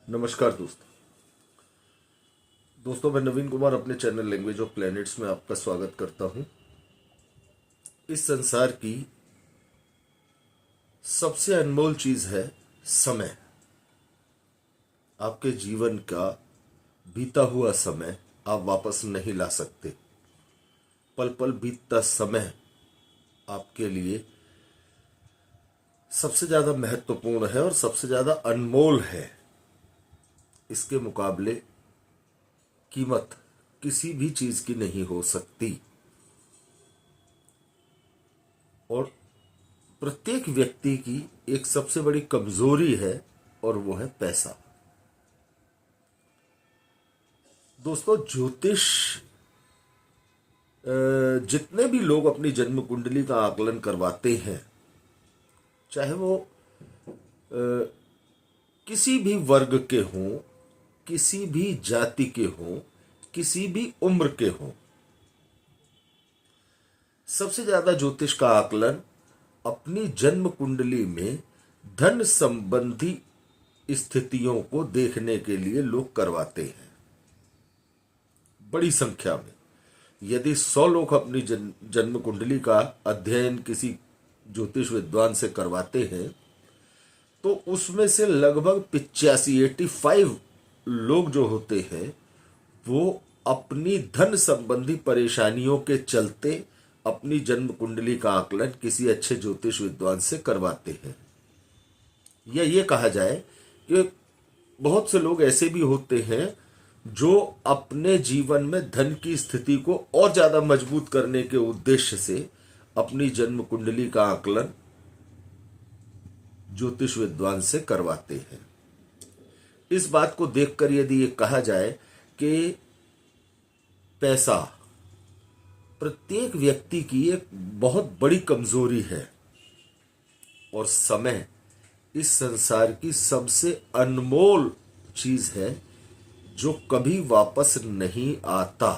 नमस्कार दोस्तों मैं नवीन कुमार अपने चैनल लैंग्वेज ऑफ प्लैनेट्स में आपका स्वागत करता हूं। इस संसार की सबसे अनमोल चीज है समय। आपके जीवन का बीता हुआ समय आप वापस नहीं ला सकते। पल पल बीतता समय आपके लिए सबसे ज्यादा महत्वपूर्ण है और सबसे ज्यादा अनमोल है। इसके मुकाबले कीमत किसी भी चीज की नहीं हो सकती। और प्रत्येक व्यक्ति की एक सबसे बड़ी कमजोरी है और वो है पैसा। दोस्तों ज्योतिष जितने भी लोग अपनी जन्म कुंडली का आकलन करवाते हैं, चाहे वो किसी भी वर्ग के हों, किसी भी जाति के हों, किसी भी उम्र के हों, सबसे ज्यादा ज्योतिष का आकलन अपनी जन्म कुंडली में धन संबंधी स्थितियों को देखने के लिए लोग करवाते हैं बड़ी संख्या में। यदि 100 लोग अपनी जन्म कुंडली का अध्ययन किसी ज्योतिष विद्वान से करवाते हैं तो उसमें से लगभग 85 लोग जो होते हैं वो अपनी धन संबंधी परेशानियों के चलते अपनी जन्म कुंडली का आकलन किसी अच्छे ज्योतिष विद्वान से करवाते हैं। या ये कहा जाए कि बहुत से लोग ऐसे भी होते हैं जो अपने जीवन में धन की स्थिति को और ज्यादा मजबूत करने के उद्देश्य से अपनी जन्म कुंडली का आकलन ज्योतिष विद्वान से करवाते हैं। इस बात को देखकर यदि ये कहा जाए कि पैसा प्रत्येक व्यक्ति की एक बहुत बड़ी कमजोरी है और समय इस संसार की सबसे अनमोल चीज है जो कभी वापस नहीं आता।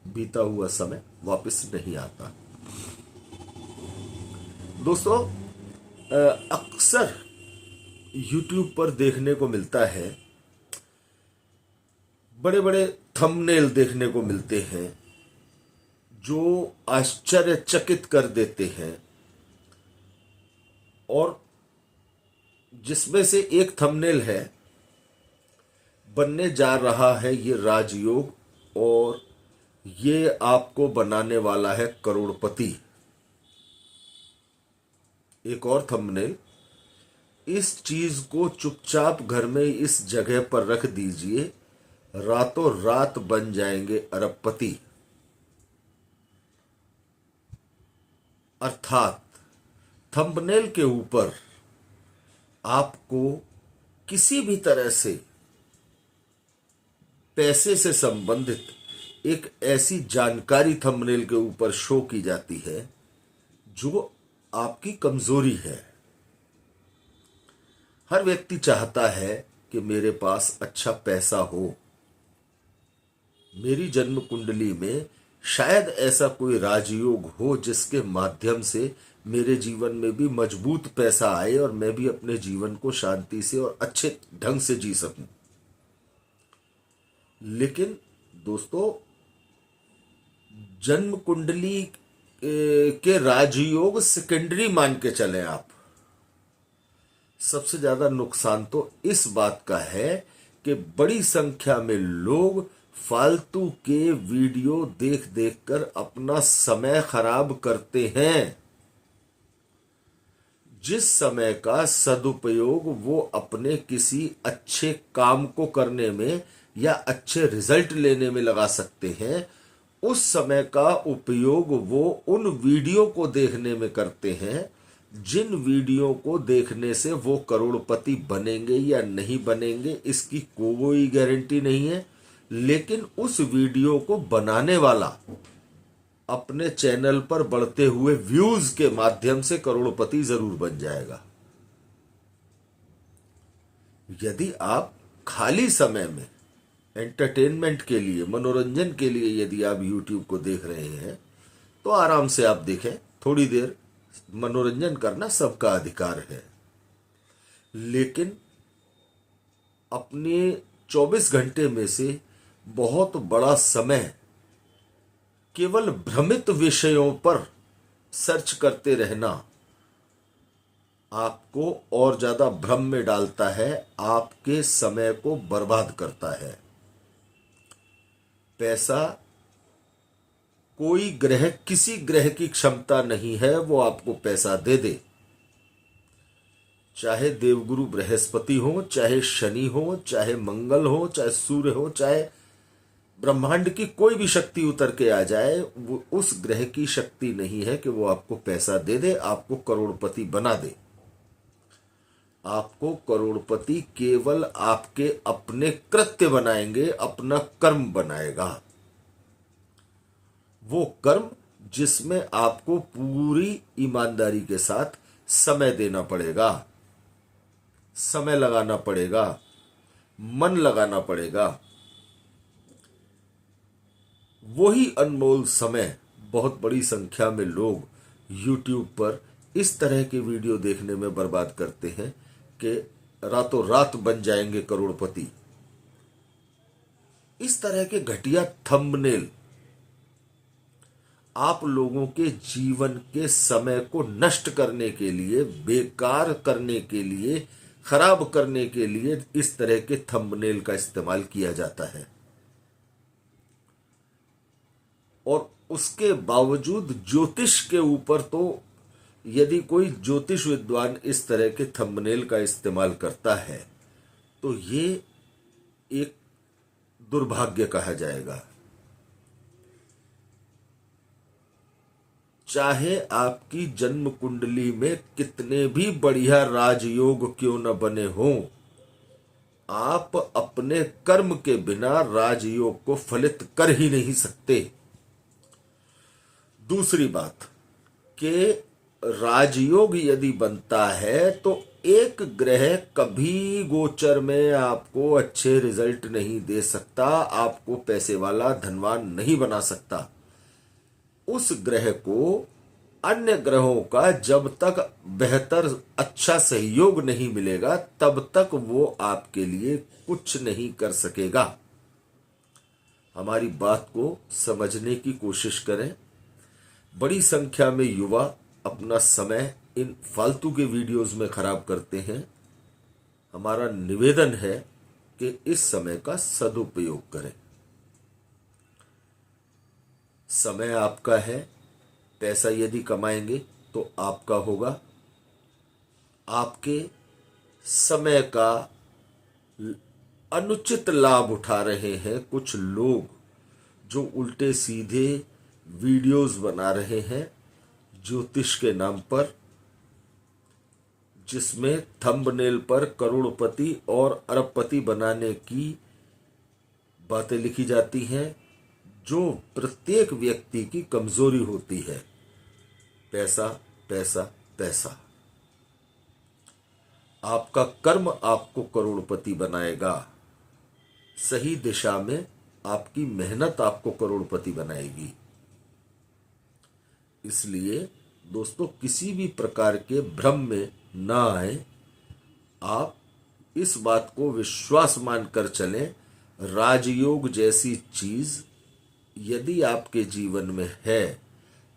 बीता हुआ समय वापस नहीं आता। दोस्तों अक्सर YouTube पर देखने को मिलता है, बड़े बड़े थंबनेल देखने को मिलते हैं जो आश्चर्यचकित कर देते हैं, और जिसमें से एक थंबनेल है बनने जा रहा है ये राजयोग और ये आपको बनाने वाला है करोड़पति। एक और थंबनेल इस चीज को चुपचाप घर में इस जगह पर रख दीजिए, रातों रात बन जाएंगे अरबपति। अर्थात थंबनेल के ऊपर आपको किसी भी तरह से पैसे से संबंधित एक ऐसी जानकारी थंबनेल के ऊपर शो की जाती है जो आपकी कमजोरी है। हर व्यक्ति चाहता है कि मेरे पास अच्छा पैसा हो। मेरी जन्म कुंडली में शायद ऐसा कोई राजयोग हो जिसके माध्यम से मेरे जीवन में भी मजबूत पैसा आए और मैं भी अपने जीवन को शांति से और अच्छे ढंग से जी सकूं। लेकिन दोस्तों जन्म कुंडली के राजयोग सेकेंडरी मान के चले आप। सबसे ज्यादा नुकसान तो इस बात का है कि बड़ी संख्या में लोग फालतू के वीडियो देख देख कर अपना समय खराब करते हैं, जिस समय का सदुपयोग वो अपने किसी अच्छे काम को करने में या अच्छे रिजल्ट लेने में लगा सकते हैं, उस समय का उपयोग वो उन वीडियो को देखने में करते हैं जिन वीडियो को देखने से वो करोड़पति बनेंगे या नहीं बनेंगे इसकी कोई गारंटी नहीं है। लेकिन उस वीडियो को बनाने वाला अपने चैनल पर बढ़ते हुए व्यूज के माध्यम से करोड़पति जरूर बन जाएगा। यदि आप खाली समय में एंटरटेनमेंट के लिए, मनोरंजन के लिए यदि आप YouTube को देख रहे हैं तो आराम से आप देखें। थोड़ी देर मनोरंजन करना सबका अधिकार है, लेकिन अपने 24 घंटे में से बहुत बड़ा समय केवल भ्रमित विषयों पर सर्च करते रहना आपको और ज्यादा भ्रम में डालता है, आपके समय को बर्बाद करता है। पैसा कोई ग्रह, किसी ग्रह की क्षमता नहीं है वो आपको पैसा दे दे। चाहे देवगुरु बृहस्पति हो, चाहे शनि हो, चाहे मंगल हो, चाहे सूर्य हो, चाहे ब्रह्मांड की कोई भी शक्ति उतर के आ जाए, वो उस ग्रह की शक्ति नहीं है कि वो आपको पैसा दे दे, आपको करोड़पति बना दे। आपको करोड़पति केवल आपके अपने कृत्य बनाएंगे, अपना कर्म बनाएगा। वो कर्म जिसमें आपको पूरी ईमानदारी के साथ समय देना पड़ेगा, समय लगाना पड़ेगा, मन लगाना पड़ेगा। वही अनमोल समय बहुत बड़ी संख्या में लोग YouTube पर इस तरह के वीडियो देखने में बर्बाद करते हैं कि रातों रात बन जाएंगे करोड़पति। इस तरह के घटिया थंबनेल आप लोगों के जीवन के समय को नष्ट करने के लिए, बेकार करने के लिए, खराब करने के लिए इस तरह के थंबनेल का इस्तेमाल किया जाता है। और उसके बावजूद ज्योतिष के ऊपर तो, यदि कोई ज्योतिष विद्वान इस तरह के थंबनेल का इस्तेमाल करता है तो ये एक दुर्भाग्य कहा जाएगा। चाहे आपकी जन्म कुंडली में कितने भी बढ़िया राजयोग क्यों न बने हों, आप अपने कर्म के बिना राजयोग को फलित कर ही नहीं सकते। दूसरी बात कि राजयोग यदि बनता है तो एक ग्रह कभी गोचर में आपको अच्छे रिजल्ट नहीं दे सकता, आपको पैसे वाला धनवान नहीं बना सकता। उस ग्रह को अन्य ग्रहों का जब तक बेहतर अच्छा सहयोग नहीं मिलेगा तब तक वो आपके लिए कुछ नहीं कर सकेगा। हमारी बात को समझने की कोशिश करें। बड़ी संख्या में युवा अपना समय इन फालतू के वीडियोस में खराब करते हैं। हमारा निवेदन है कि इस समय का सदुपयोग करें। समय आपका है, पैसा यदि कमाएंगे तो आपका होगा। आपके समय का अनुचित लाभ उठा रहे हैं कुछ लोग, जो उल्टे सीधे वीडियोस बना रहे हैं ज्योतिष के नाम पर, जिसमें थंबनेल पर करोड़पति और अरबपति बनाने की बातें लिखी जाती हैं, जो प्रत्येक व्यक्ति की कमजोरी होती है। पैसा पैसा पैसा। आपका कर्म आपको करोड़पति बनाएगा। सही दिशा में आपकी मेहनत आपको करोड़पति बनाएगी। इसलिए दोस्तों, किसी भी प्रकार के भ्रम में ना आए। आप इस बात को विश्वास मानकर चलें, राजयोग जैसी चीज यदि आपके जीवन में है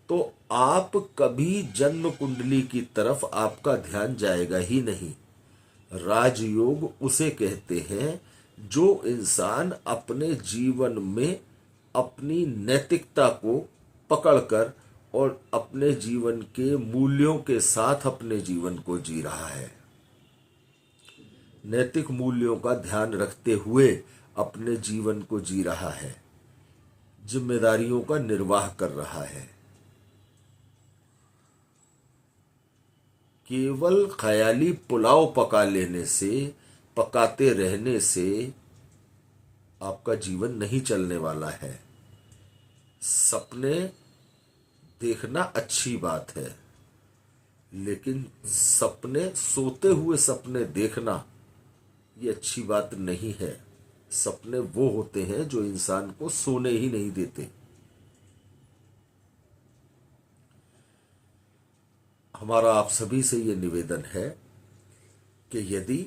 तो आप कभी जन्म कुंडली की तरफ आपका ध्यान जाएगा ही नहीं। राजयोग उसे कहते हैं जो इंसान अपने जीवन में अपनी नैतिकता को पकड़कर और अपने जीवन के मूल्यों के साथ अपने जीवन को जी रहा है। नैतिक मूल्यों का ध्यान रखते हुए अपने जीवन को जी रहा है, जिम्मेदारियों का निर्वाह कर रहा है। केवल ख्याली पुलाव पका लेने से, पकाते रहने से आपका जीवन नहीं चलने वाला है। सपने देखना अच्छी बात है, लेकिन सपने, सोते हुए सपने देखना ये अच्छी बात नहीं है। सपने वो होते हैं जो इंसान को सोने ही नहीं देते। हमारा आप सभी से ये निवेदन है कि यदि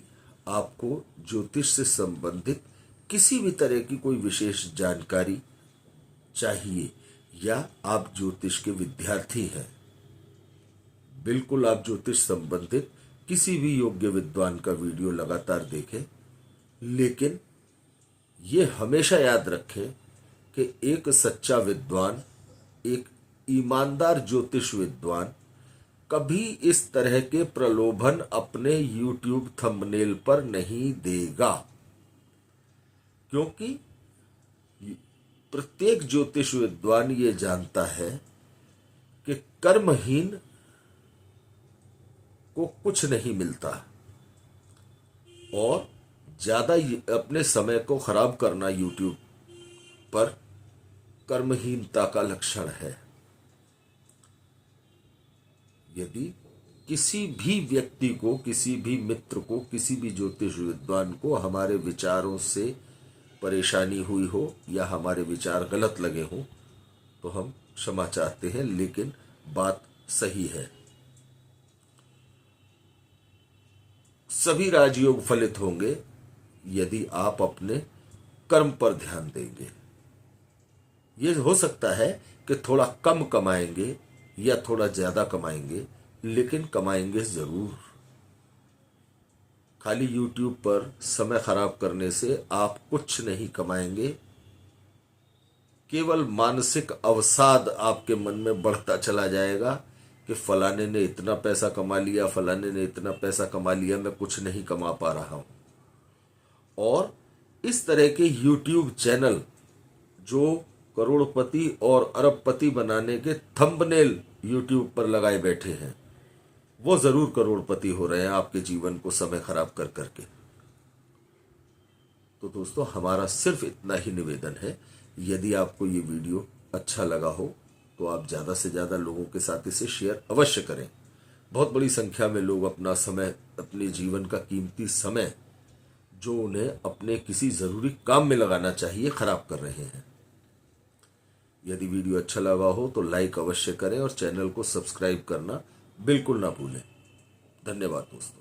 आपको ज्योतिष से संबंधित किसी भी तरह की कोई विशेष जानकारी चाहिए या आप ज्योतिष के विद्यार्थी हैं, बिल्कुल आप ज्योतिष संबंधित किसी भी योग्य विद्वान का वीडियो लगातार देखें, लेकिन ये हमेशा याद रखें कि एक सच्चा विद्वान, एक ईमानदार ज्योतिष विद्वान कभी इस तरह के प्रलोभन अपने YouTube थंबनेल पर नहीं देगा, क्योंकि प्रत्येक ज्योतिष विद्वान ये जानता है कि कर्महीन को कुछ नहीं मिलता और ज्यादा अपने समय को खराब करना YouTube पर कर्महीनता का लक्षण है। यदि किसी भी व्यक्ति को, किसी भी मित्र को, किसी भी ज्योतिष विद्वान को हमारे विचारों से परेशानी हुई हो या हमारे विचार गलत लगे हों तो हम क्षमा चाहते हैं, लेकिन बात सही है। सभी राजयोग फलित होंगे यदि आप अपने कर्म पर ध्यान देंगे। ये हो सकता है कि थोड़ा कम कमाएंगे या थोड़ा ज्यादा कमाएंगे, लेकिन कमाएंगे जरूर। खाली YouTube पर समय खराब करने से आप कुछ नहीं कमाएंगे, केवल मानसिक अवसाद आपके मन में बढ़ता चला जाएगा कि फलाने ने इतना पैसा कमा लिया, फलाने ने इतना पैसा कमा लिया, मैं कुछ नहीं कमा पा रहा हूं। और इस तरह के YouTube चैनल जो करोड़पति और अरबपति बनाने के थंबनेल YouTube पर लगाए बैठे हैं, वो जरूर करोड़पति हो रहे हैं आपके जीवन को समय खराब कर करके। तो दोस्तों, हमारा सिर्फ इतना ही निवेदन है, यदि आपको ये वीडियो अच्छा लगा हो तो आप ज्यादा से ज्यादा लोगों के साथ इसे शेयर अवश्य करें। बहुत बड़ी संख्या में लोग अपना समय, अपने जीवन का कीमती समय जो उन्हें अपने किसी जरूरी काम में लगाना चाहिए, खराब कर रहे हैं। यदि वीडियो अच्छा लगा हो तो लाइक अवश्य करें और चैनल को सब्सक्राइब करना बिल्कुल ना भूलें। धन्यवाद दोस्तों।